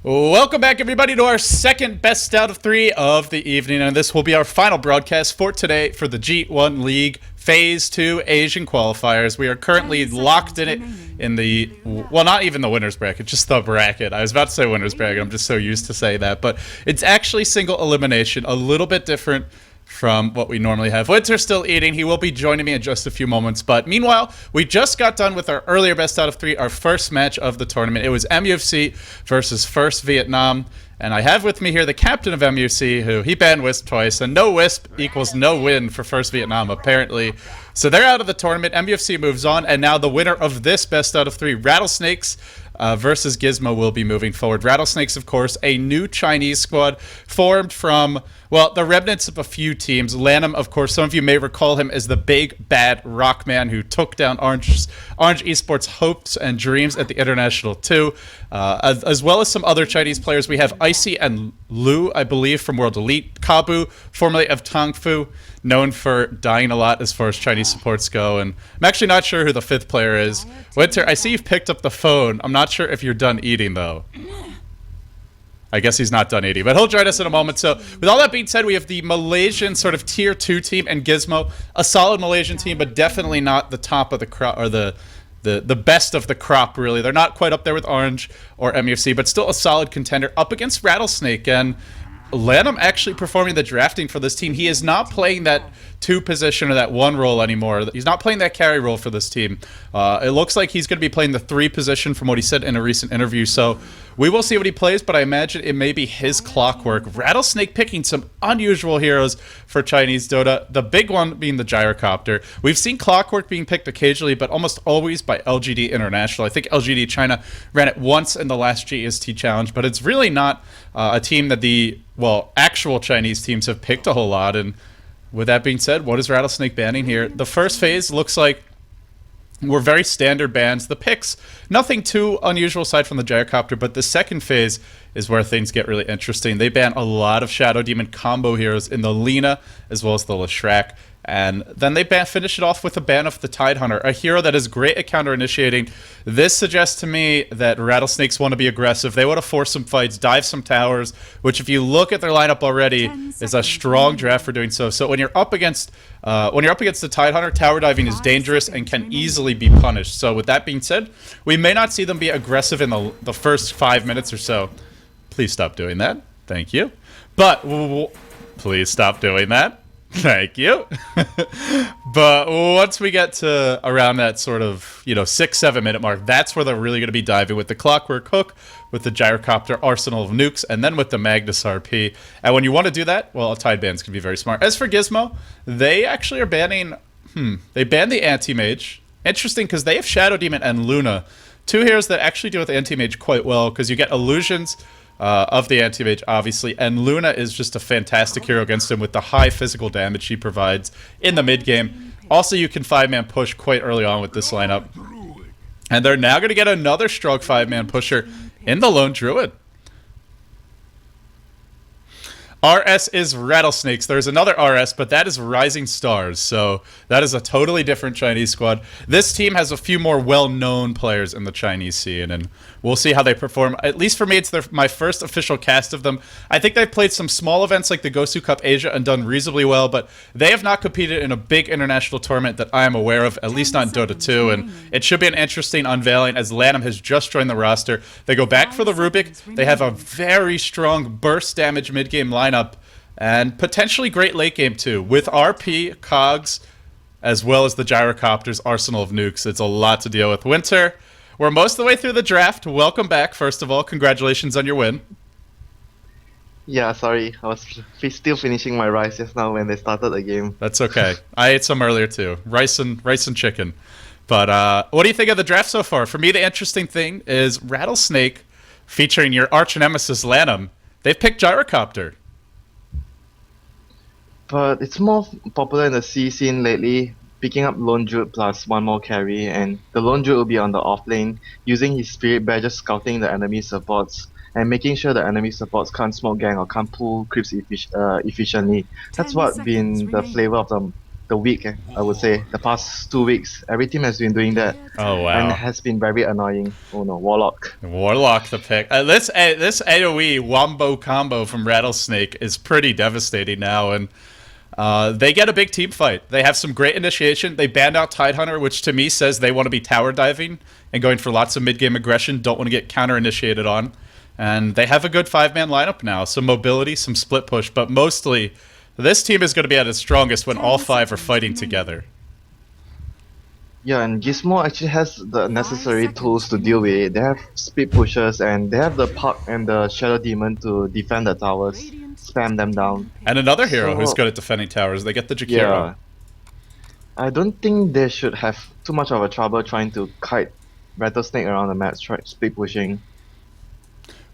Welcome back, everybody, to our second best out of 3 of the evening, and this will be our final broadcast for today for the G1 League Phase 2 Asian qualifiers. We are currently locked in it in the, well, not even the winner's bracket, just the bracket. I was about to say winner's bracket, I'm just so used to say that, but it's actually single elimination, a little bit different from what we normally have. Winter's still eating. He will be joining me in just a few moments. But meanwhile, we just got done with our earlier best out of 3, our first match of the tournament. It was MUFC versus First Vietnam. And I have with me here the captain of MUFC, who he banned Wisp twice. And no Wisp equals no win for First Vietnam, apparently. So they're out of the tournament. MUFC moves on. And now the winner of this best out of 3, Rattlesnakes, versus GizMo, will be moving forward. Rattlesnakes, of course, a new Chinese squad formed from, well, the remnants of a few teams. Lanham, of course, some of you may recall him as the big, bad rock man who took down Orange Esports' hopes and dreams at the International 2, as well as some other Chinese players. We have Icy and Lu, I believe, from World Elite. Kabu, formerly of Tangfu, known for dying a lot as far as Chinese supports go. And I'm actually not sure who the 5th player is. Winter, I see you've picked up the phone. I'm not sure if you're done eating, though. I guess he's not done eating, but he'll join us in a moment. So with all that being said, we have the Malaysian sort of tier 2 team and GizMo, a solid Malaysian team, but definitely not the top of the crop, or the best of the crop, really. They're not quite up there with Orange or MUFC, but still a solid contender up against Rattlesnake. And Lanham actually performing the drafting for this team. He is not playing that 2 position or that 1 role anymore. He's not playing that carry role for this team. It looks like he's going to be playing the 3 position from what he said in a recent interview. So we will see what he plays, but I imagine it may be his clockwork. Rattlesnake picking some unusual heroes for Chinese Dota, the big one being the Gyrocopter. We've seen clockwork being picked occasionally, but almost always by LGD International. I think LGD China ran it once in the last GST challenge, but it's really not a team that the, well, actual Chinese teams have picked a whole lot. And with that being said, what is Rattlesnake banning here? The first phase looks like were very standard bans. The picks, nothing too unusual aside from the Gyrocopter, but the second phase is where things get really interesting. They ban a lot of Shadow Demon combo heroes in the Lina as well as the Leshrac. And then they finish it off with a ban of the Tidehunter, a hero that is great at counter-initiating. This suggests to me that Rattlesnakes want to be aggressive. They want to force some fights, dive some towers, which if you look at their lineup already is a strong draft for doing so. So when you're up against the Tidehunter, tower diving is dangerous and can easily be punished. So with that being said, we may not see them be aggressive in the first 5 minutes or so. Please stop doing that. Thank you. But please stop doing that. Thank you. But once we get to around that sort of, 6-7 minute mark, that's where they're really going to be diving with the Clockwork Hook, with the Gyrocopter Arsenal of Nukes, and then with the Magnus RP. And when you want to do that, well, a Tide bans can be very smart. As for GizMo, they actually are banning, they banned the Anti-Mage. Interesting, because they have Shadow Demon and Luna, 2 heroes that actually deal with Anti-Mage quite well, because you get illusions of the Anti-Mage, obviously, and Luna is just a fantastic hero against him with the high physical damage she provides in the mid-game. Also, you can 5-man push quite early on with this lineup. And they're now going to get another strong 5-man pusher in the Lone Druid. RS is Rattlesnakes. There's another RS, but that is Rising Stars, so that is a totally different Chinese squad. This team has a few more well-known players in the Chinese scene, and we'll see how they perform. At least for me, it's my first official cast of them. I think they've played some small events like the Gosu Cup Asia and done reasonably well, but they have not competed in a big international tournament that I am aware of, at least not in Dota 2, and it should be an interesting unveiling as Lanham has just joined the roster. They go back for the Rubik. They have a very strong burst damage mid-game lineup, and potentially great late game too, with RP, Cogs, as well as the Gyrocopters Arsenal of Nukes. It's a lot to deal with. Winter, we're most of the way through the draft. Welcome back, first of all. Congratulations on your win. Yeah, sorry. I was still finishing my rice just now when they started the game. That's okay. I ate some earlier too. Rice and chicken. But what do you think of the draft so far? For me, the interesting thing is Rattlesnake, featuring your arch nemesis Lanham, they've picked Gyrocopter. But it's more popular in the C scene lately, picking up Lone Druid plus 1 more carry, and the Lone Druid will be on the off lane, using his Spirit Badger scouting the enemy supports, and making sure the enemy supports can't smoke gang or can't pull creeps efficiently. That's what been the flavor of the the week, I would say. The past 2 weeks, every team has been doing that. Oh, And wow. has been very annoying. Oh no, Warlock. Warlock the pick. This AoE wombo combo from Rattlesnake is pretty devastating now, and they get a big team fight. They have some great initiation. They banned out Tidehunter, which to me says they want to be tower diving and going for lots of mid-game aggression, don't want to get counter-initiated on. And they have a good 5-man lineup now. Some mobility, some split push, but mostly this team is going to be at its strongest when all 5 are fighting together. Yeah, and GizMo actually has the necessary tools to deal with it. They have speed pushers and they have the Puck and the Shadow Demon to defend the towers, spam them down. And another hero who's So, good at defending towers. They get the Jakiro. yeah, I don't think they should have too much of a trouble trying to kite Rattlesnake around the map, speed pushing.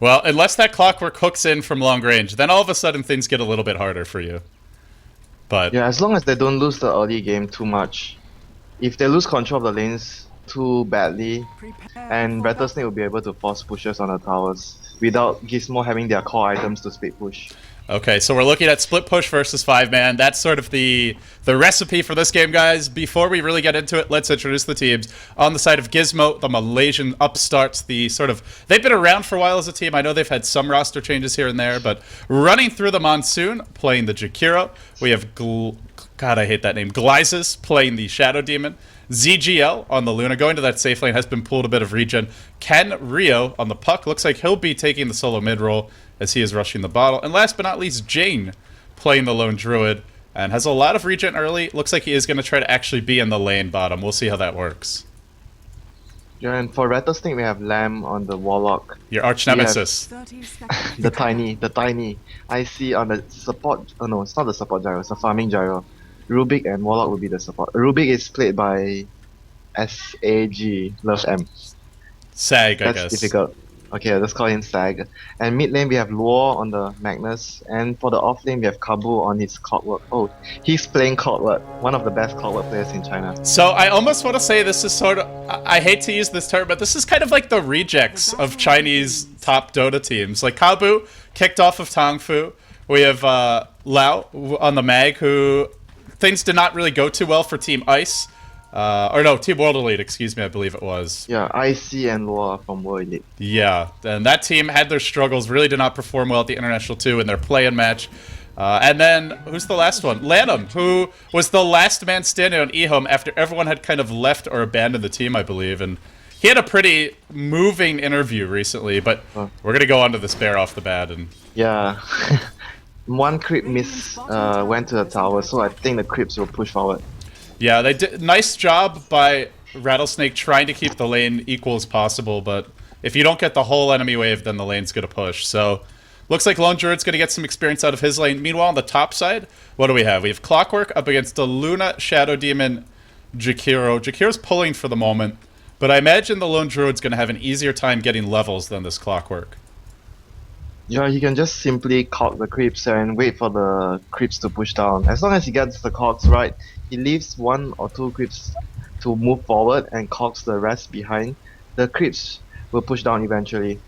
Well, unless that Clockwork hooks in from long range, then all of a sudden things get a little bit harder for you. But Yeah, as long as they don't lose the early game too much. If they lose control of the lanes too badly, and Rattlesnake will be able to force pushes on the towers without GizMo having their core items to speed push. okay, so we're looking at split push versus 5-man. That's sort of the recipe for this game, guys. Before we really get into it, let's introduce the teams. On the side of GizMo, the Malaysian upstarts, they've been around for a while as a team. I know they've had some roster changes here and there, but running through the Monsoon, playing the Jakiro. We have God, I hate that name. Glyzes playing the Shadow Demon. ZGL on the Luna, going to that safe lane, has been pulled a bit of regen. Ken Rio on the Puck, looks like he'll be taking the solo mid role as he is rushing the bottle. And last but not least, Jane playing the Lone Druid and has a lot of regen early. Looks like he is going to try to actually be in the lane bottom. We'll see how that works. Yeah, and for Rattlesnake we have Lamb on the Warlock. Your arch nemesis. The tiny. I see on the support. Oh no, it's not the support gyro. It's a farming gyro. Rubik and Warlock will be the support. Rubik is played by SAG. Love M. Sag, I That's guess. difficult. Okay, let's call him Sag. And mid lane we have Luo on the Magnus, and for the off lane we have Kabu on his Clockwork. Oh, he's playing Clockwork, one of the best Clockwork players in China. So I almost want to say this is sort of, I hate to use this term, but this is kind of like the rejects of Chinese top Dota teams. Like Kabu kicked off of Tongfu. We have Lao on the Mag, who things did not really go too well for Team Ice. Or no, Team World Elite, excuse me, I believe it was. Yeah, IC and Luo are from World Elite. Yeah, and that team had their struggles, really did not perform well at the International 2 in their play-in match. And then, who's the last one? Lanham, who was the last man standing on eHome after everyone had kind of left or abandoned the team, I believe. And he had a pretty moving interview recently, but we're going to go on to this bear off the bat. And Yeah. One creep miss went to the tower, so I think the creeps will push forward. yeah, they did nice job by Rattlesnake trying to keep the lane equal as possible, but if you don't get the whole enemy wave, then the lane's going to push. So, looks like Lone Druid's going to get some experience out of his lane. Meanwhile, on the top side, what do we have? We have Clockwork up against the Luna, Shadow Demon, Jakiro. Jakiro's pulling for the moment, but I imagine the Lone Druid's going to have an easier time getting levels than this Clockwork. Yeah, he can just simply cock the creeps and wait for the creeps to push down. As long as he gets the cocks right, he leaves one or two creeps to move forward and cocks the rest behind. The creeps will push down eventually.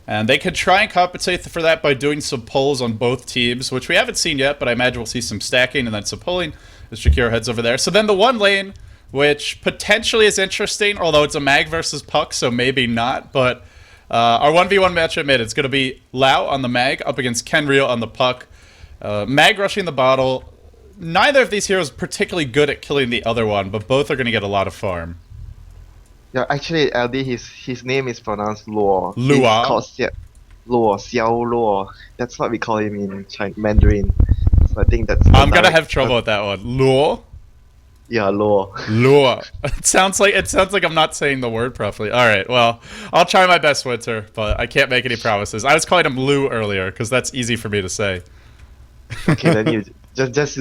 And they could try and compensate for that by doing some pulls on both teams, which we haven't seen yet, but I imagine we'll see some stacking and then some pulling as Jakiro heads over there. So then the one lane, which potentially is interesting, although it's a Mag versus Puck, so maybe not, but our 1v1 matchup mid, it's going to be Lao on the Mag up against Ken Rio on the Puck. Mag rushing the bottle. Neither of these heroes particularly good at killing the other one, but both are going to get a lot of farm. Yeah, actually, LD, his name is pronounced Luo. Luo? He's called Luo, Xiao Luo. That's what we call him in Mandarin. So I think that's. I'm going to have trouble with that one. Luo? Yeah, Luo. Luo. It sounds like I'm not saying the word properly. All right, well, I'll try my best, Winter, but I can't make any promises. I was calling him Lu earlier because that's easy for me to say. Okay, then you just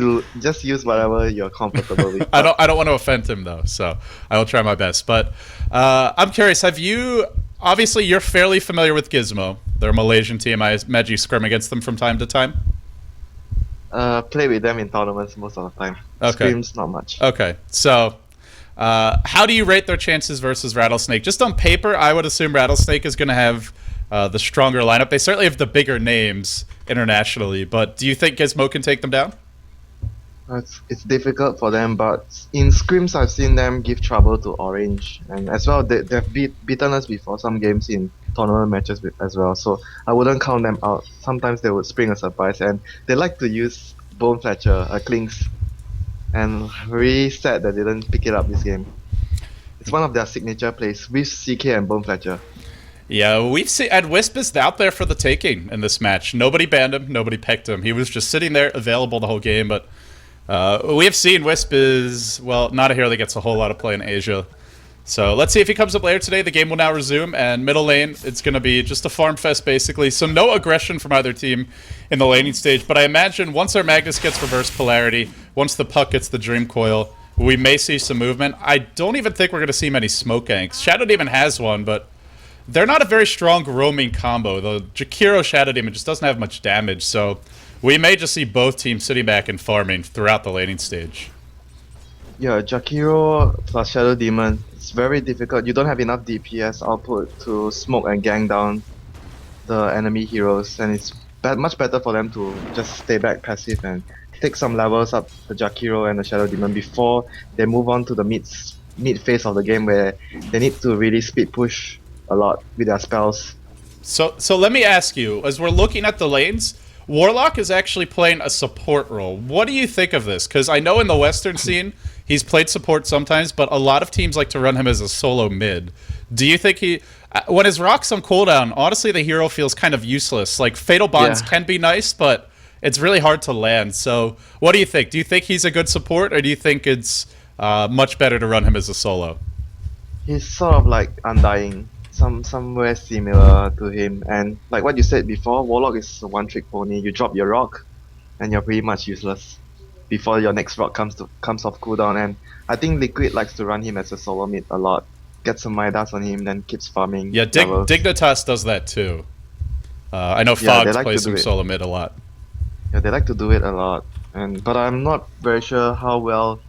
use whatever you're comfortable with. I don't want to offend him though, so I will try my best. But I'm curious, obviously you're fairly familiar with GizMo. They're a Malaysian team. I imagine you scrim against them from time to time. Play with them in tournaments most of the time. Okay. Scrims, not much. Okay, so how do you rate their chances versus Rattlesnake? Just on paper, I would assume Rattlesnake is going to have the stronger lineup. They certainly have the bigger names internationally, but do you think GizMo can take them down? It's difficult for them, but in scrims I've seen them give trouble to Orange, and as well they've beaten us before some games in tournament matches as well. So I wouldn't count them out. Sometimes they would spring a surprise, and they like to use Bone Fletcher, Clinks, and very sad that they didn't pick it up this game. It's one of their signature plays with CK and Bone Fletcher. Yeah, we've seen, and Wisp is out there for the taking in this match. Nobody banned him, nobody picked him. He was just sitting there available the whole game, but we have seen Wisp is, well, not a hero that gets a whole lot of play in Asia. So let's see if he comes up later today. The game will now resume, and middle lane, it's going to be just a farm fest, basically. So no aggression from either team in the laning stage, but I imagine once our Magnus gets reverse polarity, once the Puck gets the Dream Coil, we may see some movement. I don't even think we're going to see many smoke ganks. Shadow Demon has one, but they're not a very strong roaming combo. The Jakiro Shadow Demon just doesn't have much damage, so we may just see both teams sitting back and farming throughout the laning stage. Yeah, Jakiro plus Shadow Demon, it's very difficult. You don't have enough DPS output to smoke and gang down the enemy heroes, and it's much better for them to just stay back passive and take some levels up the Jakiro and the Shadow Demon before they move on to the mid phase of the game where they need to really speed push a lot with their spells. So let me ask you, as we're looking at the lanes, Warlock is actually playing a support role. What do you think of this? Because I know in the Western scene, he's played support sometimes, but a lot of teams like to run him as a solo mid. Do you think he... when his Rock's on cooldown, honestly, the hero feels kind of useless. Like, Fatal Bonds can be nice, but it's really hard to land. So what do you think? Do you think he's a good support, or do you think it's much better to run him as a solo? He's sort of like Undying. Somewhere similar to him, and like what you said before, Warlock is a one-trick pony. You drop your rock, and you're pretty much useless before your next rock comes off cooldown. And I think Liquid likes to run him as a solo mid a lot. Get some Midas on him, then keeps farming. Yeah, Dignitas does that too. I know Fogs like plays some solo mid a lot. Yeah, they like to do it a lot, but I'm not very sure how well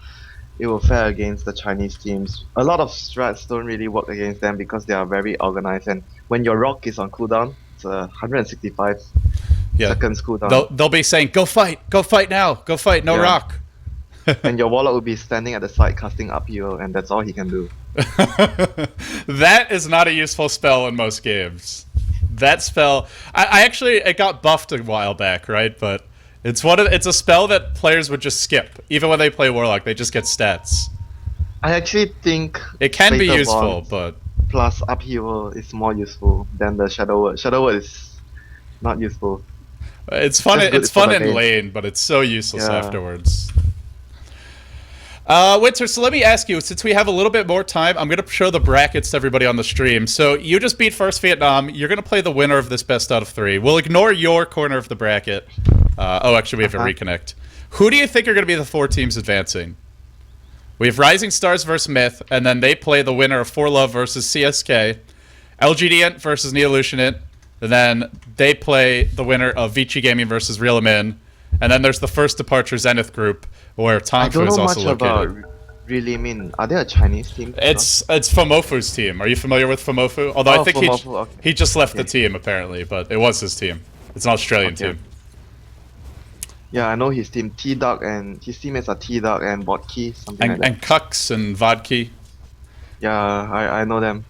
it will fare against the Chinese teams. A lot of strats don't really work against them because they are very organized, and when your rock is on cooldown, it's 165 seconds cooldown. They'll be saying, go fight now, go fight, no rock. And your Warlock will be standing at the side casting upheaval, and that's all he can do. That is not a useful spell in most games. That spell, I actually, it got buffed a while back, right? But it's a spell that players would just skip. Even when they play Warlock, they just get stats. I actually think it can be useful, but plus upheaval is more useful than the Shadow Word. Shadow Word is not useful. It's fun. It's fun in lane, but it's so useless afterwards. Winter, so let me ask you, since we have a little bit more time, I'm going to show the brackets to everybody on the stream. So you just beat First Vietnam. You're going to play the winner of this best out of 3. We'll ignore your corner of the bracket. Actually, we have to reconnect. Who do you think are going to be the 4 teams advancing? We have Rising Stars versus Myth, and then they play the winner of 4Love versus CSK. LGD versus Neolution, and then they play the winner of Vici Gaming versus Real Min. And then there's the First Departure Zenith group, where Tongfu is also located. I don't know much about Really Min. Are they a Chinese team? It's Fomofu's team. Are you familiar with Fomofu? Although I think he just left the team, apparently, but it was his team. It's an Australian team. Yeah, I know his team, T-Dog, and his teammates are T-Dog and Vodki, something like that. And Kux and Vodki. Yeah, I know them.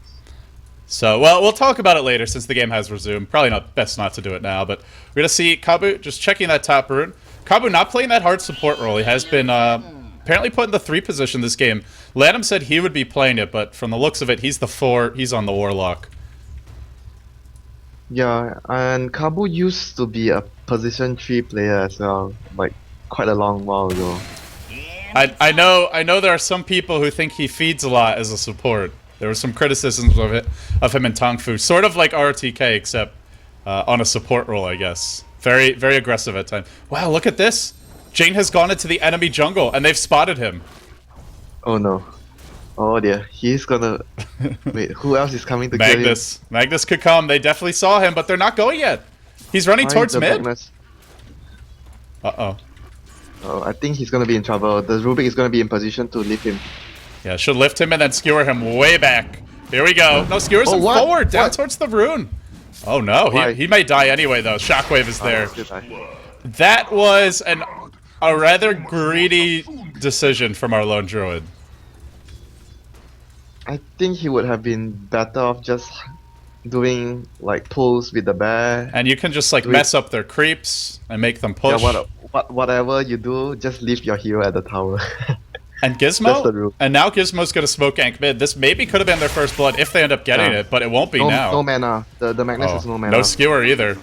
So, well, we'll talk about it later since the game has resumed. Probably best not to do it now, but we're going to see Kabu just checking that top rune. Kabu not playing that hard support role. He has been apparently put in the 3 position this game. Lanham said he would be playing it, but from the looks of it, he's the 4. He's on the Warlock. Yeah, and Kabu used to be a position 3 player as well, like quite a long while ago. I know there are some people who think he feeds a lot as a support. There were some criticisms of him in Tongfu, sort of like RTK, except on a support role, I guess. Very, very aggressive at times. Wow, look at this! Jane has gone into the enemy jungle, and they've spotted him. Oh no. Oh dear, he's gonna... Wait, who else is coming to kill him? Magnus could come, they definitely saw him, but they're not going yet. He's running towards mid. Uh-oh. Oh, I think he's gonna be in trouble. The Rubik is gonna be in position to lift him. Yeah, should lift him and then skewer him way back. Here we go. No, skewers him forward, down towards the rune. Oh no, he may die anyway though. Shockwave is there. That was an a rather greedy decision from our lone druid. I think he would have been better off just doing like pulls with the bear. And you can just like Do it. mess up their creeps and make them Yeah, push. whatever you do, just leave your hero at the tower. And That's the Gizmo? rule. And now Gizmo's gonna smoke gank mid. This maybe could have been their first blood if they end up getting Yeah. it, but it won't be No, now. no mana. The Magnus is no mana. No skewer either.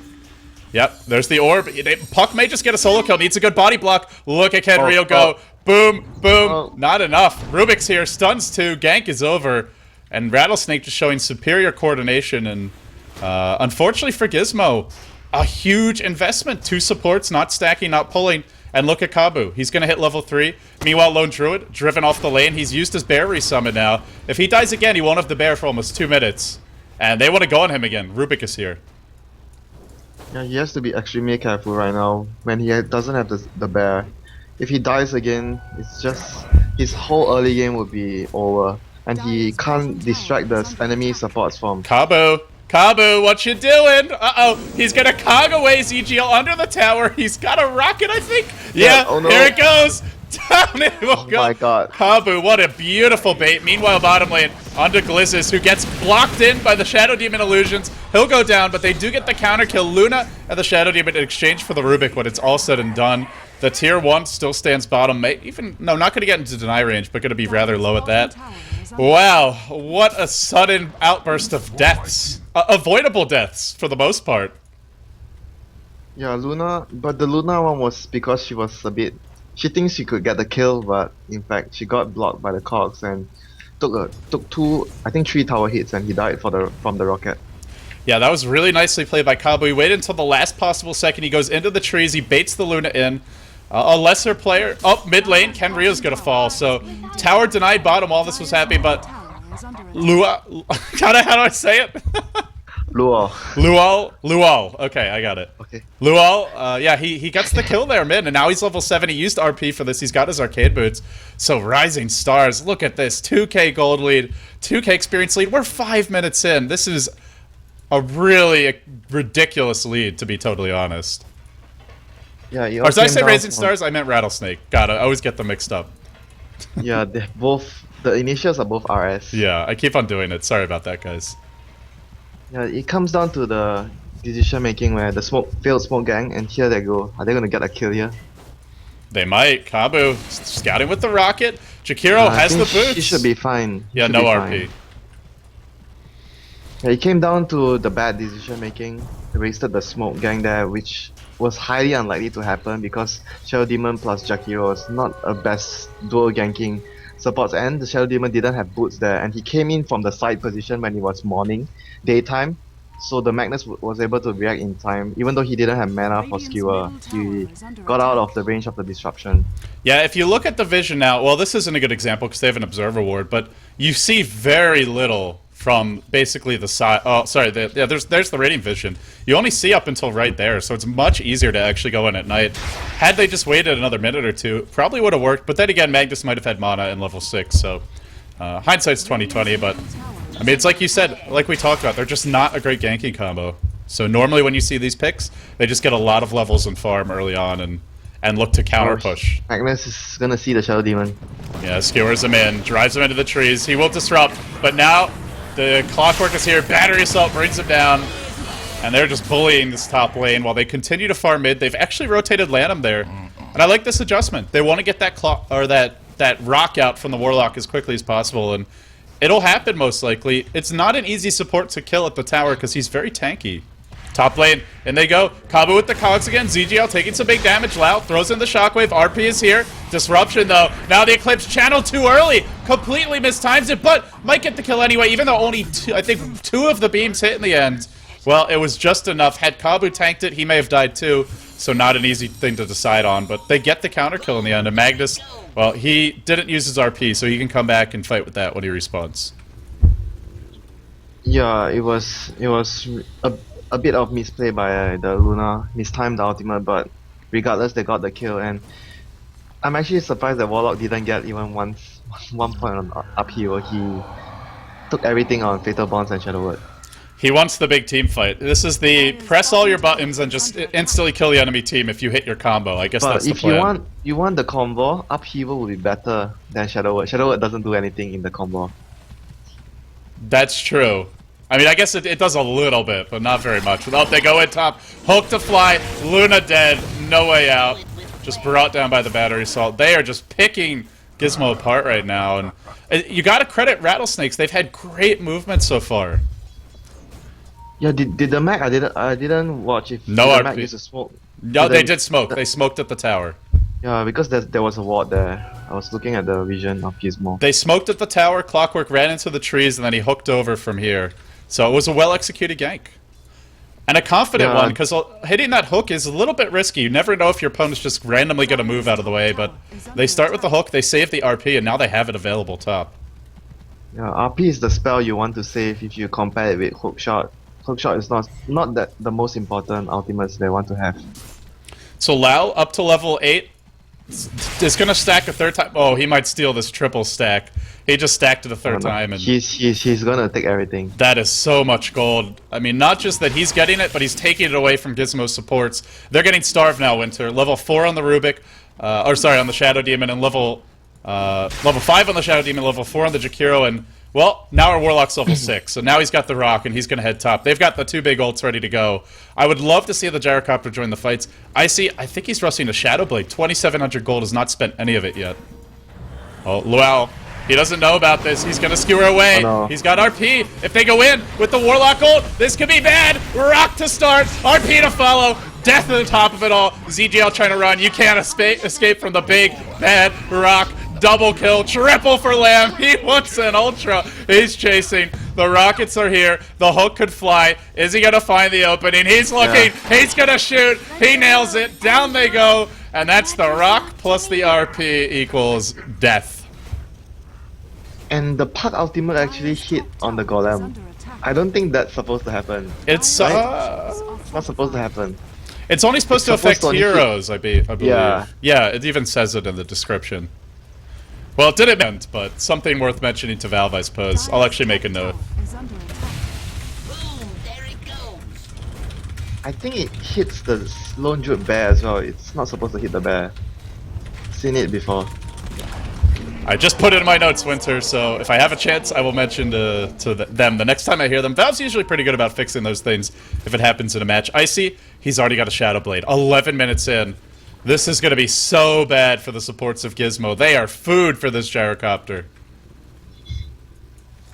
Yep, there's the orb. Puck may just get a solo kill. Needs a good body block. Look at Kenryo go. Boom, boom. Oh. Not enough. Rubik's here. Stuns too. Gank is over. And Rattlesnake just showing superior coordination. And unfortunately for Gizmo, a huge investment. 2 supports, not stacking, not pulling. And look at Kabu. He's going to hit level 3. Meanwhile, Lone Druid, driven off the lane. He's used his bear resummon now. If he dies again, he won't have the bear for almost 2 minutes. And they want to go on him again. Rubik is here. Yeah, he has to be extremely careful right now when he doesn't have the bear. If he dies again, it's just his whole early game would be over, and he can't distract the enemy supports from. Kabu, Kabu, what you doing? Uh-oh, he's gonna cog away ZGL under the tower. He's got a rocket, I think. Yeah, oh no. Here it goes. Down it will go. Oh my god. Kabu, what a beautiful bait. Meanwhile, bottom lane, onto Glizzes, who gets blocked in by the Shadow Demon illusions. He'll go down, but they do get the counter kill. Luna and the Shadow Demon in exchange for the Rubik when it's all said and done. The tier 1 still stands bottom. Not going to get into deny range, but going to be rather low at that. Wow, what a sudden outburst of deaths. Avoidable deaths, for the most part. Yeah, Luna, but the Luna one was because she was a bit. She thinks she could get the kill, but in fact she got blocked by the cogs and took 3 tower hits, and he died from the rocket. Yeah, that was really nicely played by Kabu. He waited until the last possible second. He goes into the trees. He baits the Luna in. A lesser player. Oh, mid lane. Kenryo's going to fall. So, tower denied bottom while this was happening, but Lua... how do I say it? Luo. Lual. Okay, I got it. Okay. Lual, yeah, he gets the kill there mid, and now he's level 7. He used RP for this. He's got his arcade boots. So, Rising Stars, look at this. 2k gold lead, 2k experience lead. We're 5 minutes in. This is a really ridiculous lead, to be totally honest. Yeah, Or did I say Rising Stars? I meant Rattlesnake. God, I always get them mixed up. Yeah, they both. The initials are both RS. Yeah, I keep on doing it. Sorry about that, guys. Yeah, it comes down to the decision making where the failed smoke gang, and here they go. Are they gonna get a kill here? They might. Kabu scouting with the rocket. Jakiro has the boots. He should be fine. Yeah, no RP. Yeah, it came down to the bad decision making. They wasted the smoke gang there, which was highly unlikely to happen because Shadow Demon plus Jakiro was not a best dual ganking supports, and the Shadow Demon didn't have boots there, and he came in from the side position when it was daytime, so the Magnus was able to react in time. Even though he didn't have mana for skewer, he got out of the range of the disruption. Yeah, if you look at the vision now, well, this isn't a good example because they have an observer ward, but you see very little from basically the side. Oh, sorry, there's the radiant vision. You only see up until right there, so it's much easier to actually go in at night. Had they just waited another minute or two, probably would have worked, but then again, Magnus might have had mana in level 6, so hindsight's 20/20, but I mean, it's like you said, like we talked about, they're just not a great ganking combo. So normally when you see these picks, they just get a lot of levels and farm early on and look to counter push. Magnus is gonna see the Shadow Demon. Yeah, skewers him in, drives him into the trees. He will disrupt, but now the Clockwork is here. Battery Assault brings him down, and they're just bullying this top lane while they continue to farm mid. They've actually rotated Lanham there, and I like this adjustment. They want to get that that rock out from the Warlock as quickly as possible, and it'll happen most likely. It's not an easy support to kill at the tower because he's very tanky. Top lane, and they go. Kabu with the cogs again. ZGL taking some big damage. Lau throws in the shockwave. RP is here. Disruption though. Now the Eclipse channel too early. Completely mistimes it, but might get the kill anyway, even though only I think two of the beams hit in the end. Well, it was just enough. Had Kabu tanked it, he may have died too. So not an easy thing to decide on, but they get the counter kill in the end. And Magnus, well, he didn't use his RP, so he can come back and fight with that when he respawns. Yeah, it was a bit of misplay by the Luna, mistimed the ultimate, but regardless, they got the kill, and I'm actually surprised that Warlock didn't get even one point on upheaval. He took everything on Fatal Bonds and Shadow Word. He wants the big team fight. This is the press all your buttons and just instantly kill the enemy team if you hit your combo. I guess But that's the if plan. you want the combo, upheaval will be better than Shadow Word. Shadow Word doesn't do anything in the combo. That's true. I mean, I guess it does a little bit, but not very much. Oh, they go in top. Hook to fly. Luna dead. No way out. Just brought down by the battery assault. They are just picking GizMo apart right now. And you gotta credit Rattlesnakes. They've had great movement so far. Yeah, did the Mac? I didn't watch if No did the RP. Mac use a smoke. No, they did smoke. They smoked at the tower. Yeah, because there was a ward there. I was looking at the vision of GizMo. They smoked at the tower, Clockwork ran into the trees, and then he hooked over from here. So it was a well-executed gank. And a confident one, because hitting that hook is a little bit risky. You never know if your opponent's just randomly going to move out of the way, but they start with the hook, they save the RP, and now they have it available top. Yeah, RP is the spell you want to save if you compare it with hook shot. Hook shot is not that the most important ultimates they want to have. So Lau, up to level 8, is going to stack a third time. Oh, he might steal this triple stack. He just stacked it a third time. And he's gonna take everything. that is so much gold. I mean, not just that he's getting it, but he's taking it away from GizMo's supports. They're getting starved now, Winter. Level 4 on the Rubik, or sorry, on the Shadow Demon, and level 5 on the Shadow Demon, level 4 on the Jakiro, and well, now our Warlock's level 6, so now he's got the Rock, and he's going to head top. They've got the 2 big ults ready to go. I would love to see the Gyrocopter join the fights. I think he's rushing a Shadow Blade. 2,700 gold, has not spent any of it yet. Oh, Luau, he doesn't know about this. He's going to skewer away. Oh, no. He's got RP. If they go in with the Warlock ult, this could be bad. Rock to start, RP to follow. Death at the top of it all. ZGL trying to run. You can't escape from the big, bad Rock. Double kill, triple for Lamb. He wants an ultra. He's chasing. The rockets are here. The hook could fly. Is he gonna find the opening? He's looking. Yeah. He's gonna shoot. He nails it. Down they go. And that's the Rock plus the RP equals death. And the Puck ultimate actually hit on the Golem. I don't think that's supposed to happen. It's It's not supposed to happen. It's only supposed to affect heroes, I believe. Yeah. Yeah, it even says it in the description. Well, it didn't end, but something worth mentioning to Valve, I suppose. I'll actually make a note. I think it hits the Lone Druid Bear as well. It's not supposed to hit the bear. Seen it before. I just put it in my notes, Winter, so if I have a chance, I will mention them the next time I hear them. Valve's usually pretty good about fixing those things if it happens in a match. Icy, he's already got a Shadow Blade. 11 minutes in. This is going to be so bad for the supports of GizMo. They are food for this Gyrocopter.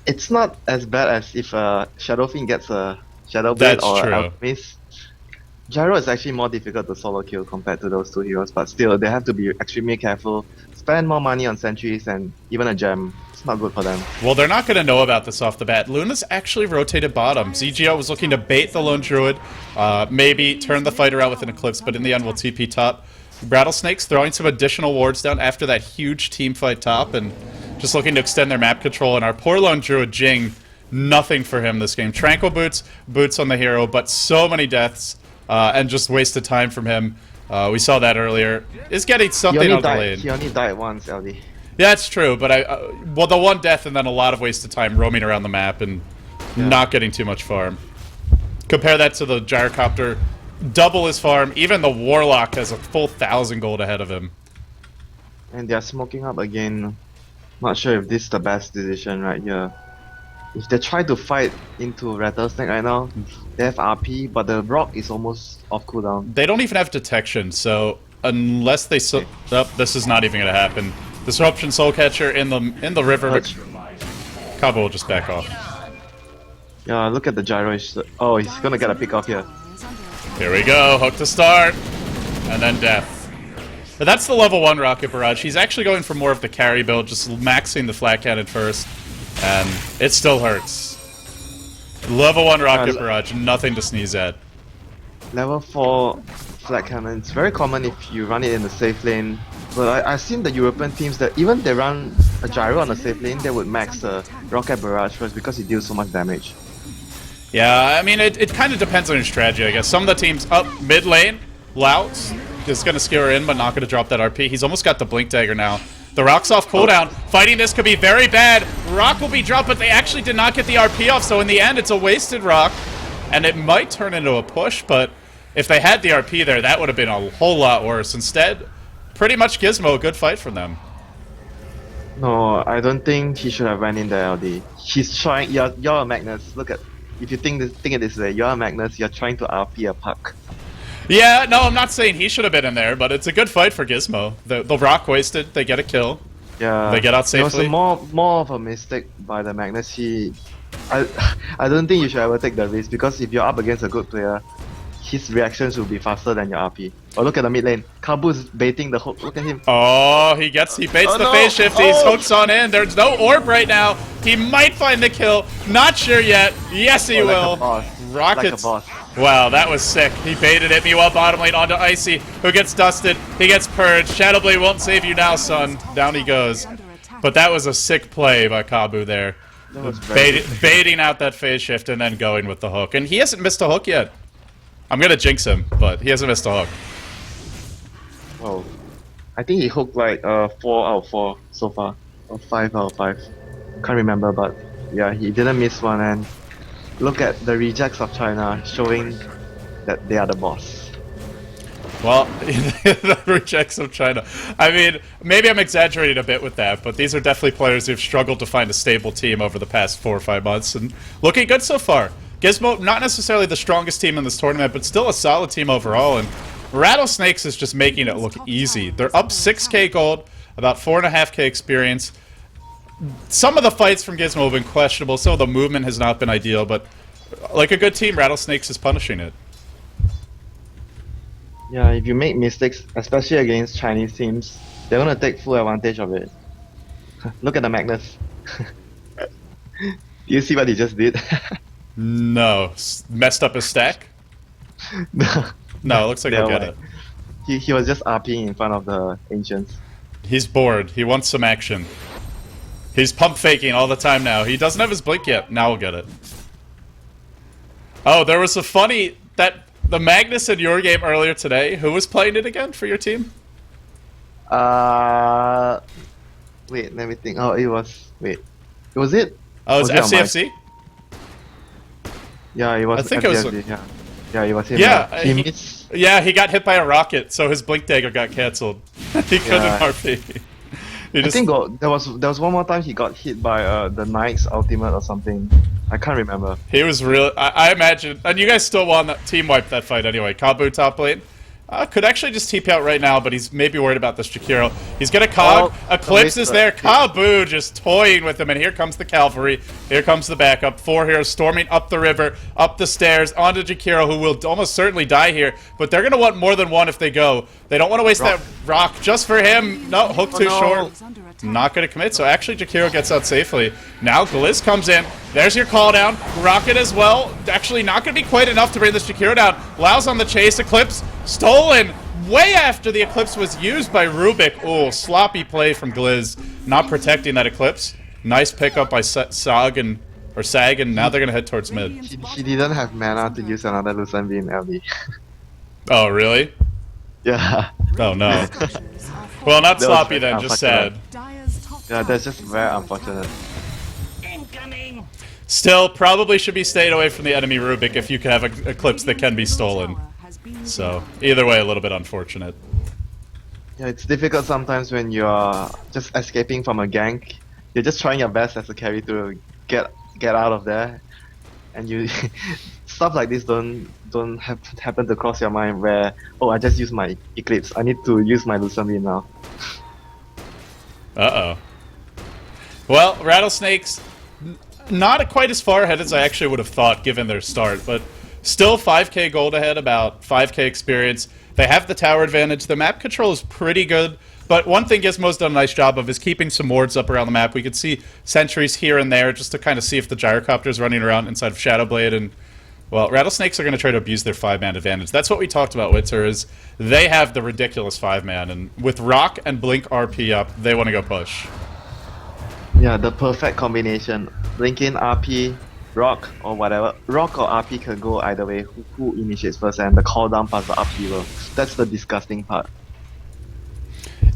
It's not as bad as if Shadowfiend gets a Shadow Blade or true. Alchemist. Gyro is actually more difficult to solo kill compared to those 2 heroes, but still, they have to be extremely careful, spend more money on sentries and even a gem. It's not good for them. Well, they're not going to know about this off the bat. Luna's actually rotated bottom. ZGO was looking to bait the Lone Druid, maybe turn the fight around with an Eclipse, but in the end, we'll TP top. Rattlesnakes throwing some additional wards down after that huge team fight top and just looking to extend their map control. And our poor Lone Druid, Jing, nothing for him this game. Tranquil boots on the hero, but so many deaths and just wasted time from him. We saw that earlier. Is getting something out of the lane. He only died once, LD. Yeah, it's true, but well, the one death and then a lot of wasted time roaming around the map and not getting too much farm. Compare that to the Gyrocopter. Double his farm. Even the Warlock has a full 1,000 gold ahead of him. And they're smoking up again. Not sure if this is the best decision right here. If they try to fight into Rattlesnake right now, they have RP, but the Rock is almost off cooldown. They don't even have detection, so unless they this is not even gonna happen. Disruption Soul Catcher in the river. Cabo will just back off. Yeah, look at the gyro. Oh, he's gonna get a pick off here. Here we go, hook to start, and then death. But that's the level 1 Rocket Barrage. He's actually going for more of the carry build, just maxing the flat cannon first, and it still hurts. Level 1 Rocket Barrage, nothing to sneeze at. Level 4 flat cannon. It's very common if you run it in the safe lane. But I've seen the European teams that even they run a gyro on a safe lane, they would max the Rocket Barrage first because it deals so much damage. Yeah, I mean, it kind of depends on your strategy, I guess. Some of the teams up mid lane, Louts is going to skewer in, but not going to drop that RP. He's almost got the Blink Dagger now. The Rock's off cooldown. Fighting this could be very bad. Rock will be dropped, but they actually did not get the RP off, so in the end, it's a wasted Rock. And it might turn into a push, but if they had the RP there, that would have been a whole lot worse. Instead, pretty much GizMo, a good fight from them. No, I don't think he should have ran in the LD. He's trying. You're a Magnus. Look at. If you think it this way, you're a Magnus. You're trying to RP a puck. Yeah, no, I'm not saying he should have been in there, but it's a good fight for GizMo. The Rock wasted. They get a kill. Yeah. They get out safely. It was more of a mistake by the Magnus. I don't think you should ever take the risk, because if you're up against a good player, his reactions will be faster than your RP. Oh, look at the mid lane. Kabu's baiting the hook. Look at him. Oh, he baits the phase shift. He hooks on in. There's no orb right now. He might find the kill. Not sure yet. Yes, he will. Rockets. Like a boss. Wow, that was sick. He baited it. Meanwhile, bottom lane onto Icy, who gets dusted. He gets purged. Shadowblade won't save you now, son. Down he goes. But that was a sick play by Kabu there. Baiting out that phase shift and then going with the hook. And he hasn't missed a hook yet. I'm gonna jinx him, but he hasn't missed a hook. Oh, I think he hooked like 4 out of 4 so far, or 5 out of 5. Can't remember, but yeah, he didn't miss one. And look at the rejects of China showing that they are the boss. Well, the rejects of China. I mean, maybe I'm exaggerating a bit with that, but these are definitely players who've struggled to find a stable team over the past 4 or 5 months, and looking good so far. GizMo, not necessarily the strongest team in this tournament, but still a solid team overall, and Rattlesnakes is just making it look easy. They're up 6k gold, about 4.5k experience. Some of the fights from GizMo have been questionable, some of the movement has not been ideal, but like a good team, Rattlesnakes is punishing it. Yeah, if you make mistakes, especially against Chinese teams, they're gonna take full advantage of it. Look at the Magnus. Do you see what he just did? No. Messed up his stack? No, it looks like he'll get it. He was just RPing in front of the Ancients. He's bored. He wants some action. He's pump faking all the time now. He doesn't have his blink yet. Now we'll get it. Oh, there was a funny... The Magnus in your game earlier today, who was playing it again for your team? Wait, let me think. Oh, it was... Wait. Was it? Oh, it was FCFC? Yeah, it was. I think FCFC, it was. Yeah, it was him. Yeah, he missed. Yeah, he got hit by a rocket, so his blink dagger got cancelled. He couldn't RP. I think there was one more time he got hit by the Knight's ultimate or something. I can't remember. He was real. I imagine, and you guys still won that team wipe that fight anyway. Kabu top lane. Could actually just TP out right now, but he's maybe worried about this Jakiro. He's gonna Cog. Eclipse is there. Kabu just toying with him, and here comes the cavalry. Here comes the backup. 4 heroes storming up the river, up the stairs, onto Jakiro, who will almost certainly die here. But they're gonna want more than one if they go. They don't want to waste that rock just for him. No, hook too short. Not gonna commit, so actually Jakiro gets out safely. Now Gliz comes in. There's your call down. Rocket as well. Actually not gonna be quite enough to bring this Jakiro down. Lau's on the chase. Eclipse stolen way after the Eclipse was used by Rubik. Oh, sloppy play from Gliz. Not protecting that Eclipse. Nice pickup by Sag, and now they're gonna head towards mid. He didn't have mana to use another Lucenvi in LD. Oh, really? Yeah. Oh no. Well, not sloppy then, just sad. Yeah, that's just very unfortunate. Still, probably should be stayed away from the enemy Rubik if you can have an Eclipse that can be stolen. So, either way, a little bit unfortunate. Yeah, it's difficult sometimes when you're just escaping from a gank. You're just trying your best as a carry to get out of there, and you stuff like this don't happen to cross your mind where, oh, I just used my Eclipse, I need to use my Lucenvi now. Uh-oh. Well, Rattlesnakes, not quite as far ahead as I actually would have thought given their start, but still 5k gold ahead, about 5k experience. They have the tower advantage. The map control is pretty good, but one thing GizMo's done a nice job of is keeping some wards up around the map. We could see sentries here and there just to kind of see if the gyrocopter's running around inside of Shadowblade, and well, Rattlesnakes are going to try to abuse their 5-man advantage. That's what we talked about, Witzer, is they have the ridiculous 5-man, and with Rock and Blink RP up, they want to go push. Yeah, the perfect combination. Blink in, RP, Rock, or whatever. Rock or RP can go either way, who initiates first, and the call down plus the up hero. That's the disgusting part.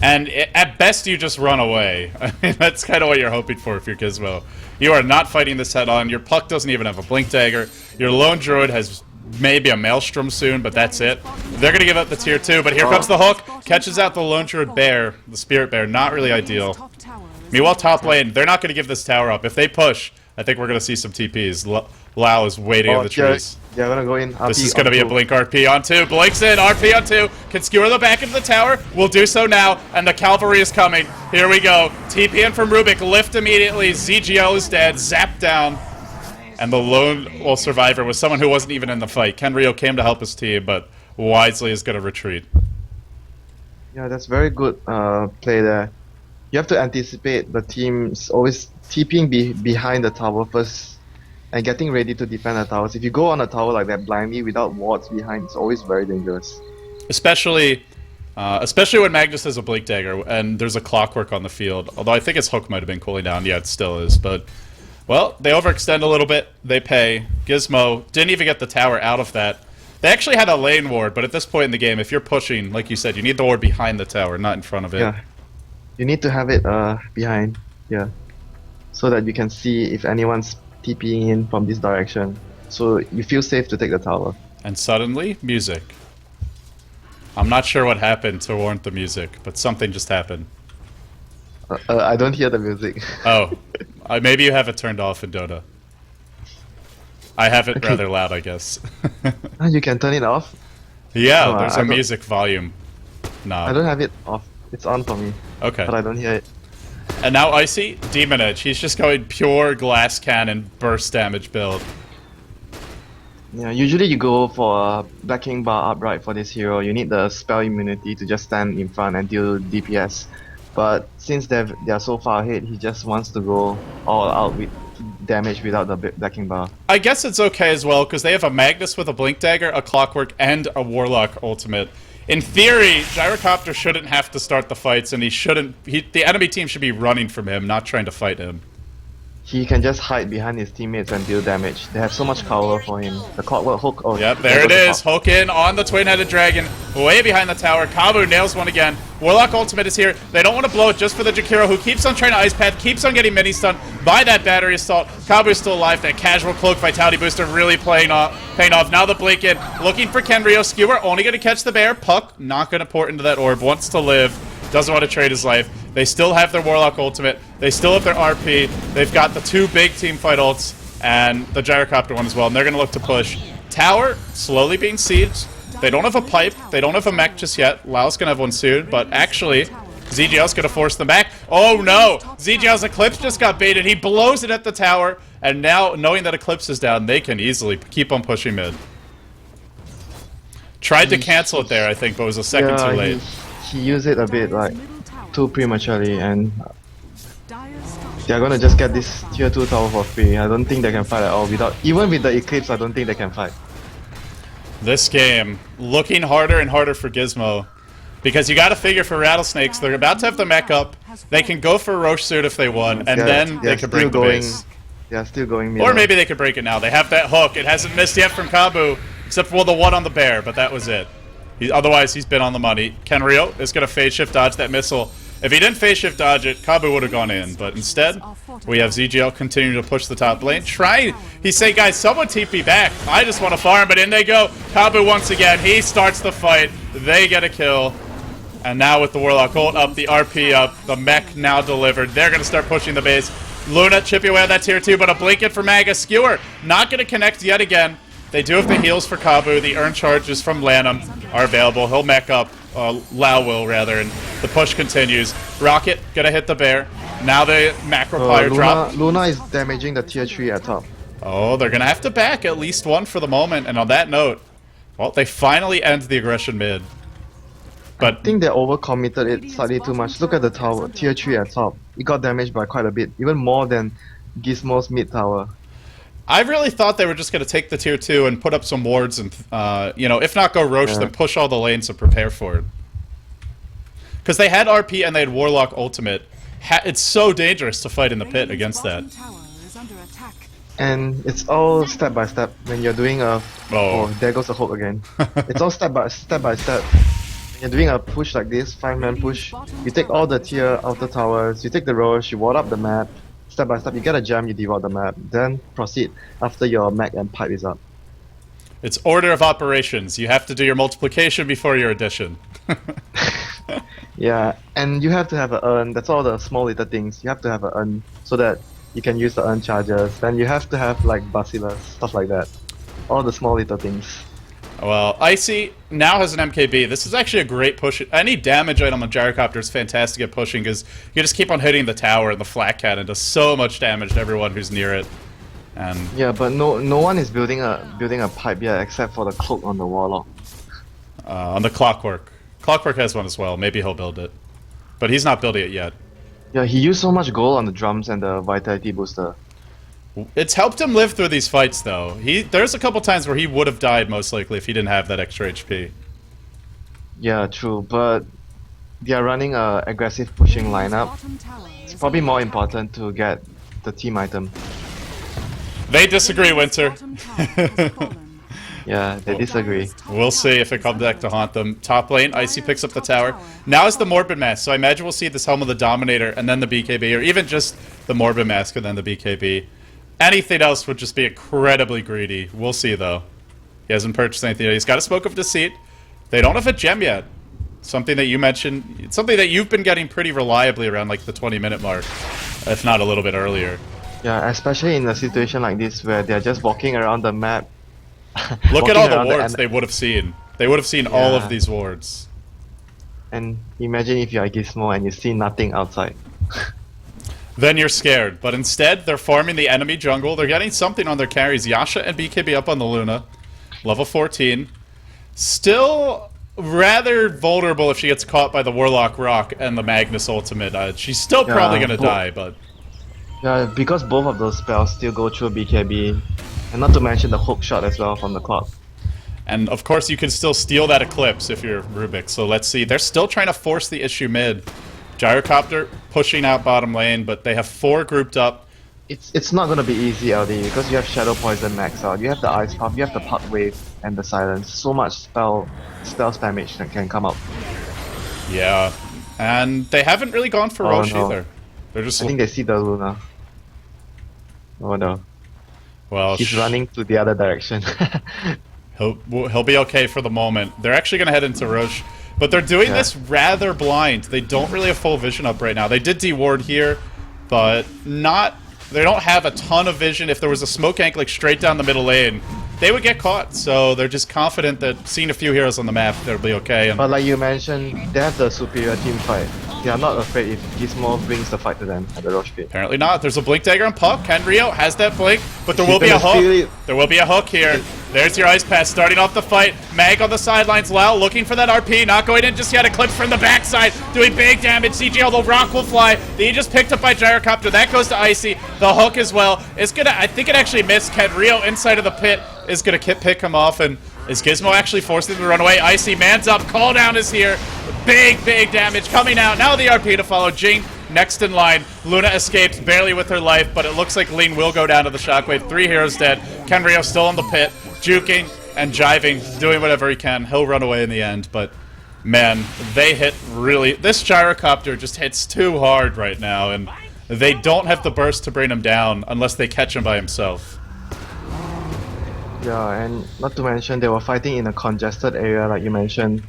And at best, you just run away. I mean, that's kind of what you're hoping for if you're GizMo. You are not fighting this head on. Your Puck doesn't even have a Blink Dagger. Your Lone Druid has maybe a Maelstrom soon, but that's it. They're going to give up the tier 2, but here comes the hook. Catches out the Lone Druid Bear, the Spirit Bear. Not really ideal. Meanwhile, top lane, they're not going to give this tower up. If they push, I think we're going to see some TPs. Lao is waiting in the trees. Yeah, gonna go in. RP This is going to be a Blink RP on 2. Blinks in, RP on 2. Can skewer the back into the tower. Will do so now, and the cavalry is coming. Here we go. TP in from Rubik. Lift immediately. ZGL is dead. Zapped down. And the lone survivor was someone who wasn't even in the fight. Kenryo came to help his team, but wisely is going to retreat. Yeah, that's very good play there. You have to anticipate the team's always TPing behind the tower first and getting ready to defend the towers. If you go on a tower like that blindly without wards behind, it's always very dangerous. Especially when Magnus has a Blink Dagger and there's a clockwork on the field. Although I think his hook might have been cooling down. Yeah, it still is. But, well, they overextend a little bit. They pay. GizMo didn't even get the tower out of that. They actually had a lane ward, but at this point in the game, if you're pushing, like you said, you need the ward behind the tower, not in front of it. Yeah, you need to have it behind, yeah, so that you can see if anyone's TPing in from this direction, so you feel safe to take the tower. And suddenly, music. I'm not sure what happened to warrant the music, but something just happened. I don't hear the music. Oh, maybe you have it turned off in Dota. I have it rather loud, I guess. You can turn it off? Yeah, No, there's I a don't- music volume knob. I don't have it off. It's on for me, Okay. but I don't hear it. And now Icy, Demon Edge. He's just going pure glass cannon burst damage build. Yeah, usually you go for a Black King bar upright for this hero. You need the spell immunity to just stand in front and deal DPS. But since they are so far ahead, he just wants to go all out with damage without the Black King bar. I guess it's okay as well, because they have a Magnus with a Blink Dagger, a Clockwork, and a Warlock ultimate. In theory, Gyrocopter shouldn't have to start the fights, and the enemy team should be running from him, not trying to fight him. He can just hide behind his teammates and deal damage. They have so much cover for him. The clockwork hook. Oh, Yep, there it is. Hook in on the twin-headed dragon, way behind the tower. Kabu nails one again. Warlock ultimate is here. They don't want to blow it just for the Jakiro, who keeps on trying to ice path, keeps on getting mini stunned by that battery assault. Kabu is still alive. That casual cloak vitality booster really paying off. Now the blink in, looking for Kenryo. Skewer only going to catch the bear. Puck not going to port into that orb. Wants to live. Doesn't want to trade his life. They still have their Warlock ultimate. They still have their RP. They've got the 2 big team fight ults and the Gyrocopter one as well. And they're going to look to push. Tower slowly being sieged. They don't have a pipe. They don't have a mech just yet. Lao's going to have one soon. But actually, ZGL's going to force them back. Oh no! ZGL's Eclipse just got baited. He blows it at the tower. And now, knowing that Eclipse is down, they can easily keep on pushing mid. Tried to cancel it there, I think, but was a second too late. He used it a bit like too prematurely, and they're gonna just get this tier 2 tower for free. I don't think they can fight at all even with the Eclipse. I don't think they can fight. This game looking harder and harder for GizMo, because you got to figure for Rattlesnakes, they're about to have the mech up. They can go for Roche suit if they want, and then they could break the base. Yeah, still going. Or maybe they could break it now. They have that hook. It hasn't missed yet from Kabu, except for the one on the bear, but that was it. Otherwise, he's been on the money. Kenryo is going to phase shift dodge that missile. If he didn't phase shift dodge it, Kabu would have gone in. But instead, we have ZGL continuing to push the top lane. He's saying, guys, someone TP back. I just want to farm, but in they go. Kabu once again. He starts the fight. They get a kill. And now with the Warlock ult up, the RP up, the mech now delivered. They're going to start pushing the base. Luna chipping away at that tier 2, but a blink it for Maga. Skewer not going to connect yet again. They do have the heals for Kabu. The earn charges from Lanham are available. He'll mech up. Lao will, rather, and the push continues. Rocket gonna hit the bear. Now the macro fire drop. Luna is damaging the tier 3 at top. Oh, they're gonna have to back at least one for the moment. And on that note, well, they finally end the aggression mid. But I think they overcommitted it slightly too much. Look at the tower, tier 3 at top. It got damaged by quite a bit, even more than GizMo's mid tower. I really thought they were just going to take the tier 2 and put up some wards and, if not go Roche, then push all the lanes and prepare for it. Because they had RP and they had Warlock ultimate. It's so dangerous to fight in the pit against that. And it's all step by step when you're doing a... Oh, there goes the hook again. It's all step by step. When You're doing a push like this, 5-man push. You take all the tier outer towers, you take the roche, you ward up the map. Step by step, you get a gem, you devour the map. Then proceed after your mech and pipe is up. It's order of operations. You have to do your multiplication before your addition. Yeah, and you have to have an urn. That's all the small little things. You have to have an urn so that you can use the urn charges. Then you have to have like bacillus, stuff like that. All the small little things. Well, Icy now has an MKB. This is actually a great push. Any damage item on Gyrocopter is fantastic at pushing because you just keep on hitting the tower and the flat cannon does so much damage to everyone who's near it. And yeah, but no one is building a pipe yet except for the cloak on the warlock. On the Clockwork. Clockwork has one as well. Maybe he'll build it. But he's not building it yet. Yeah, he used so much gold on the drums and the vitality booster. It's helped him live through these fights, though. There's a couple times where he would have died, most likely, if he didn't have that extra HP. Yeah, true, but they are running a aggressive pushing lineup. It's probably more important to get the team item. They disagree, Winter. Yeah, they disagree. We'll see if it comes back to haunt them. Top lane, Icy picks up the tower. Now is the Morbid Mask, so I imagine we'll see this Helm of the Dominator and then the BKB, or even just the Morbid Mask and then the BKB. Anything else would just be incredibly greedy. We'll see, though. He hasn't purchased anything yet. He's got a Smoke of Deceit. They don't have a gem yet. Something that you mentioned. It's something that you've been getting pretty reliably around like the 20-minute mark, if not a little bit earlier. Yeah, especially in a situation like this where they're just walking around the map. Look at all the wards they would have seen. They would have seen all of these wards. And imagine if you're a GizMo and you see nothing outside. Then you're scared. But instead, they're farming the enemy jungle. They're getting something on their carries. Yasha and BKB up on the Luna. Level 14. Still rather vulnerable if she gets caught by the Warlock Rock and the Magnus ultimate. She's still probably going to die, but... Yeah, because both of those spells still go through BKB. And not to mention the hook shot as well from the clock. And of course you can still steal that Eclipse if you're Rubik. So let's see. They're still trying to force the issue mid. Gyrocopter pushing out bottom lane, but they have 4 grouped up. It's not gonna be easy, LD, because you have Shadow Poison max out, you have the Ice Puff, you have the Puck Wave, and the Silence. So much spell damage that can come out. Yeah, and they haven't really gone for Roche either. They're just. I think they see the Luna. Oh no. Well, he's running to the other direction. He'll be okay for the moment. They're actually gonna head into Roche. But they're doing this rather blind. They don't really have full vision up right now. They did deward here, but not... They don't have a ton of vision. If there was a smoke gank like straight down the middle lane, they would get caught. So they're just confident that seeing a few heroes on the map, they'll be okay. And but like you mentioned, they have the superior team fight. They are not afraid if GizMo brings the fight to them at the Roche pit. Apparently not. There's a blink dagger on Puck. Kenryo has that blink, but there will be a hook. There will be a hook here. There's your Ice Pass starting off the fight. Mag on the sidelines. Lau looking for that RP. Not going in just yet. Eclipse from the backside. Doing big damage. CG, although Rock will fly. The just picked up by Gyrocopter. That goes to Icy. The hook as well. It's gonna... I think it actually missed. Kenryo inside of the pit is gonna pick him off. And is GizMo actually forcing him to run away? Icy, man's up. Call down is here. Big damage coming out. Now the RP to follow. Jing next in line. Luna escapes barely with her life, but it looks like Lean will go down to the shockwave. 3 heroes dead. Kenryo still in the pit, juking and jiving, doing whatever he can. He'll run away in the end, but man, they hit really... This Gyrocopter just hits too hard right now, and they don't have the burst to bring him down unless they catch him by himself. Yeah, and not to mention they were fighting in a congested area like you mentioned.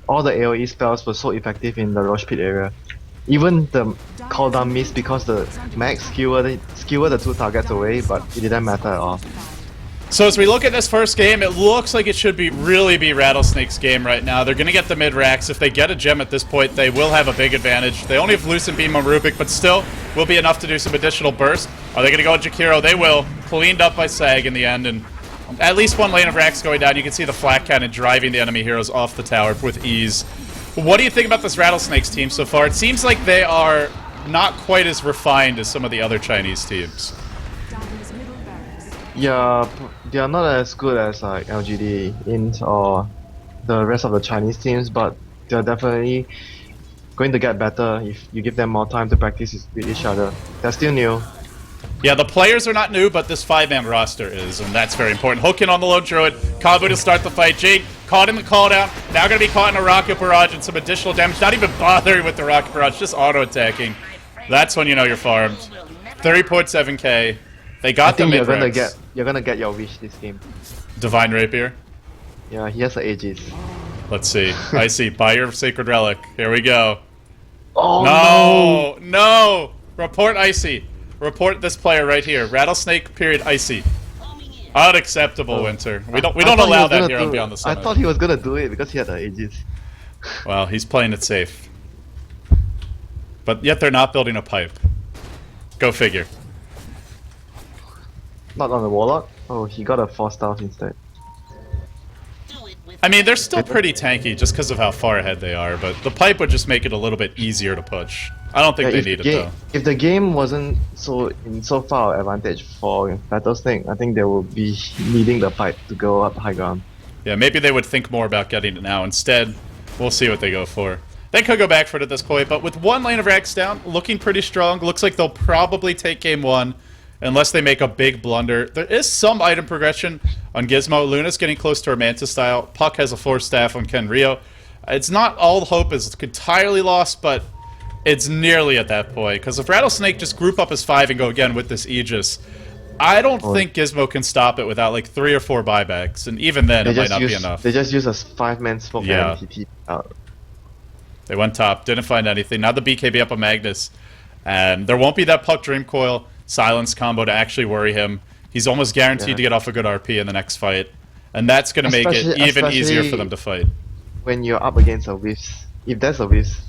All the AoE spells were so effective in the Roche pit area. Even the cooldown missed because the max skewered the 2 targets away, but it didn't matter at all. So as we look at this first game, it looks like it should really be Rattlesnake's game right now. They're going to get the mid-racks. If they get a gem at this point, they will have a big advantage. They only have Lucent Beam on Rubik, but still will be enough to do some additional burst. Are they going to go Jakiro? They will. Cleaned up by Sag in the end, and at least 1 lane of racks going down. You can see the flat cannon driving the enemy heroes off the tower with ease. What do you think about this Rattlesnakes team so far? It seems like they are not quite as refined as some of the other Chinese teams. Yeah, they are not as good as like LGD, INT, or the rest of the Chinese teams, but they're definitely going to get better if you give them more time to practice with each other. They're still new. Yeah, the players are not new, but this 5-man roster is, and that's very important. Hook in on the lone druid. Kabu to start the fight. Jade Caught in the call down. Now going to be caught in a rocket barrage and some additional damage. Not even bothering with the rocket barrage, just auto-attacking. That's when you know you're farmed. 3.7k. They got the mid-ranks. You're gonna get your wish this game. Divine Rapier. Yeah, he has the Aegis. Let's see. I see. Buy your Sacred Relic. Here we go. Oh No! Report Icy. Report this player right here. Rattlesnake, period, Icy. Unacceptable, Winter. We don't allow that here on Beyond the I Summit. thought he was gonna do it because he had the Aegis. Well, he's playing it safe. But yet they're not building a pipe. Go figure. Not on the Warlock? Oh, he got a 4-star instead. I mean, they're still pretty tanky just because of how far ahead they are, but the pipe would just make it a little bit easier to push. I don't think they need it, though. If the game wasn't so far advantage for Rattlesnake, I think they will be needing the pipe to go up high ground. Yeah, maybe they would think more about getting it now. Instead, we'll see what they go for. They could go back for it at this point, but with one lane of racks down, looking pretty strong. Looks like they'll probably take game one, unless they make a big blunder. There is some item progression on GizMo. Luna's getting close to her Manta style. Puck has a 4-staff on Ken Rio. It's not all hope is entirely lost, but it's nearly at that point. Because if Rattlesnake just group up as 5 and go again with this Aegis, I don't think GizMo can stop it without like 3 or 4 buybacks. And even then, it might not be enough. They just use a 5-man smoke and TT out. They went top, didn't find anything. Now the BKB up on Magnus. And there won't be that Puck Dream Coil silence combo to actually worry him. He's almost guaranteed to get off a good RP in the next fight. And that's going to make it even easier for them to fight. When you're up against a Wisp, if there's a Wisp,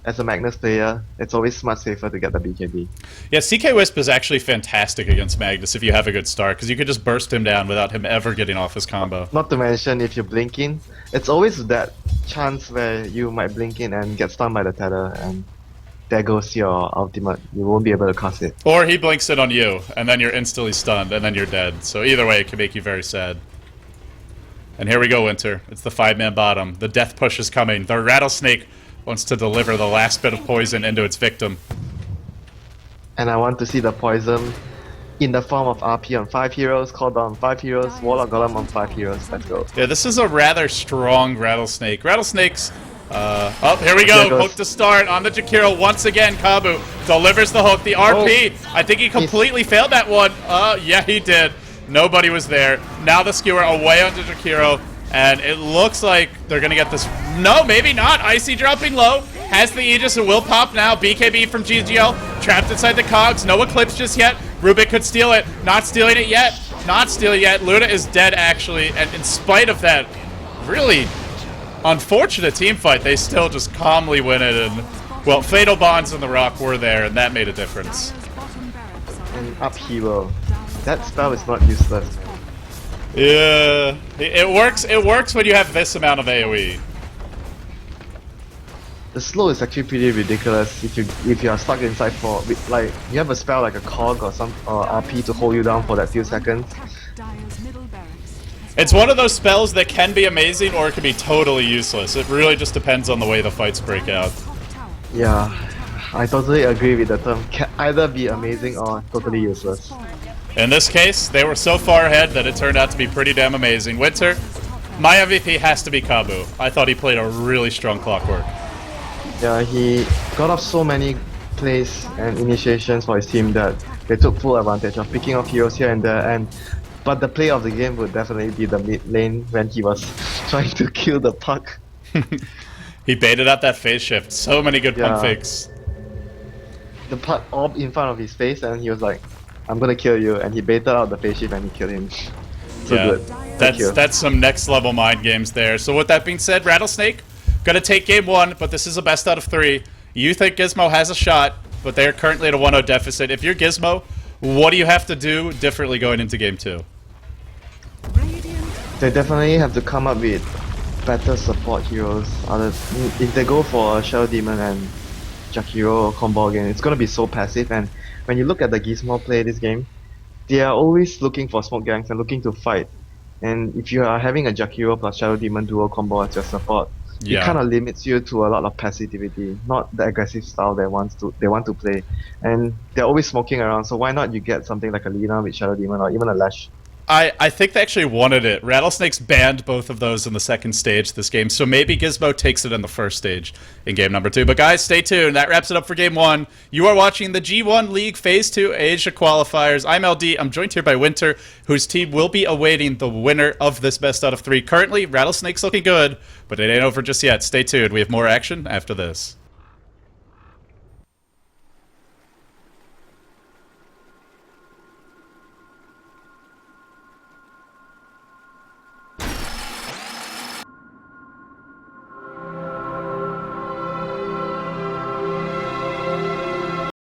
as a Magnus player, it's always much safer to get the BKB. Yeah, CK Wisp is actually fantastic against Magnus if you have a good start, because you could just burst him down without him ever getting off his combo. Not to mention, if you blink in, it's always that chance where you might blink in and get stunned by the tether, and there goes your ultimate. You won't be able to cast it. Or he blinks it on you, and then you're instantly stunned, and then you're dead. So either way, it can make you very sad. And here we go, Winter. It's the 5-man bottom. The death push is coming. The Rattlesnake wants to deliver the last bit of poison into its victim. And I want to see the poison in the form of RP on 5 heroes, Call on 5 heroes, Warlock Golem on 5 heroes. Let's go. Yeah, this is a rather strong Rattlesnake. Rattlesnake's oh, here we go. Hook to start on the Jakiro once again. Kabu delivers the hook. The RP. I think he completely failed that one. Yeah, he did. Nobody was there. Now the skewer away onto Jakiro, and it looks like they're gonna get this. No, maybe not. Icy dropping low. Has the Aegis. It will pop now. BKB from GGL. Trapped inside the cogs. No Eclipse just yet. Rubik could steal it. Not stealing it yet. Not stealing it yet. Luna is dead, actually. And in spite of that, really unfortunate team fight, they still just calmly win it. And, well, Fatal Bonds and the Rock were there, and that made a difference. And up hero. That spell is not useless. Yeah. It works. It works when you have this amount of AoE. The slow is actually pretty ridiculous if you are stuck inside for like you have a spell like a cog or some RP to hold you down for that few seconds. It's one of those spells that can be amazing or it can be totally useless. It really just depends on the way the fights break out. Yeah, I totally agree with the term. Can either be amazing or totally useless. In this case, they were so far ahead that it turned out to be pretty damn amazing. Winter, my MVP has to be Kabu. I thought he played a really strong Clockwork. Yeah, he got off so many plays and initiations for his team that they took full advantage of picking off heroes here and there. But the play of the game would definitely be the mid lane when he was trying to kill the Puck. He baited out that phase shift. So many good pump fakes. The Puck orb in front of his face and he was like, I'm gonna kill you, and he baited out the phase shift and he killed him. So good. That's some next level mind games there. So with that being said, Rattlesnake gonna take game one, but this is a best out of 3. You think GizMo has a shot, but they're currently at a 1-0 deficit. If you're GizMo, what do you have to do differently going into game 2? They definitely have to come up with better support heroes. If they go for a Shadow Demon and Jakiro combo again, it's gonna be so passive. And when you look at the GizMo play this game, they are always looking for smoke ganks and looking to fight. And if you are having a Jakiro plus Shadow Demon duo combo as your support, it kind of limits you to a lot of passivity, not the aggressive style they want to play. And they're always smoking around, so why not you get something like a Lina with Shadow Demon or even a Lash I think they actually wanted it. Rattlesnakes banned both of those in the second stage this game, so maybe GizMo takes it in the first stage in game number 2. But guys, stay tuned. That wraps it up for game 1. You are watching the G1 League Phase 2 Asia qualifiers. I'm LD. I'm joined here by Winter, whose team will be awaiting the winner of this best out of 3. Currently, Rattlesnake's looking good, but it ain't over just yet. Stay tuned. We have more action after this.